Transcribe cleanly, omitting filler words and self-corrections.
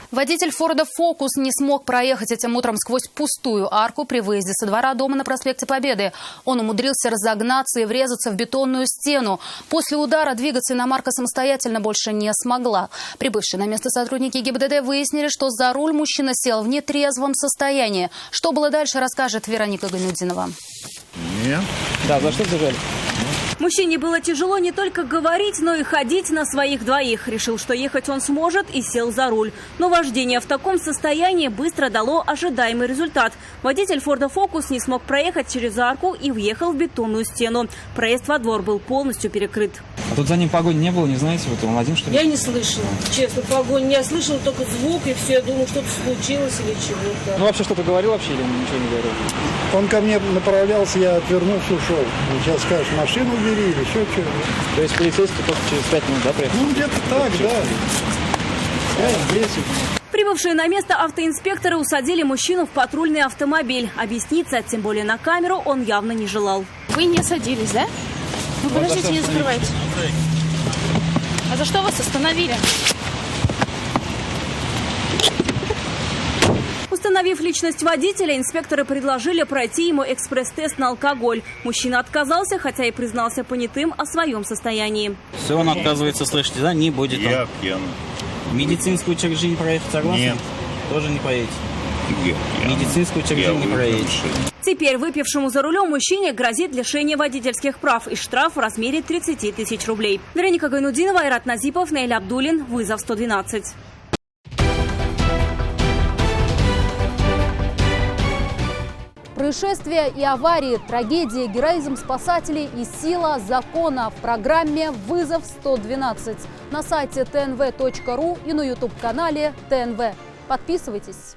Водитель Форда «Фокус» не смог проехать этим утром сквозь пустую арку при выезде со двора дома на проспекте Победы. Он умудрился разогнаться и врезаться в бетонную стену. После удара двигаться иномарка самостоятельно больше не смогла. Прибывшие на место сотрудники ГИБДД выяснили, что за руль мужчина сел в нетрезвом состоянии. Что было дальше, расскажет Вероника Гайнутдинова. Нет. Да, за что сбежали? Мужчине было тяжело не только говорить, но и ходить на своих двоих. Решил, что ехать он сможет, и сел за руль. Но вождение в таком состоянии быстро дало ожидаемый результат. Водитель Форда «Фокус» не смог проехать через арку и въехал в бетонную стену. Проезд во двор был полностью перекрыт. А тут за ним погони не было, не знаете? Вот он один, что ли? Я не слышала, честно, погонь. Я слышала только звук и все. Я думаю, что-то случилось или чего-то. Ну вообще что-то говорил вообще или он ничего не говорил? Он ко мне направлялся, я отвернулся, ушел. Сейчас скажешь, машину бери или еще что-то. То есть полицейский только через 5 минут, да, приехал? Ну, где-то так, да. 5-10. Прибывшие на место автоинспекторы усадили мужчину в патрульный автомобиль. Объясниться, тем более на камеру, он явно не желал. Вы не садились, да? Ну, подождите, не закрывайте. А за что вас остановили? Установив личность водителя, инспекторы предложили пройти ему экспресс-тест на алкоголь. Мужчина отказался, хотя и признался понятым о своем состоянии. Все, он отказывается, слышите, да? Не будет он. Я пьяный. Медицинское учреждение проехать согласны? Нет. Тоже не поедете? Я пьяный. Медицинское учреждение не проедете. Теперь выпившему за рулем мужчине грозит лишение водительских прав и штраф в размере 30 тысяч рублей. Вероника Гайнутдинова, Айрат Назипов, Наиль Абдуллин. Вызов 112. Происшествия и аварии, трагедии, героизм спасателей и сила закона в программе «Вызов 112» на сайте tnv.ru и на YouTube-канале ТНВ. Подписывайтесь.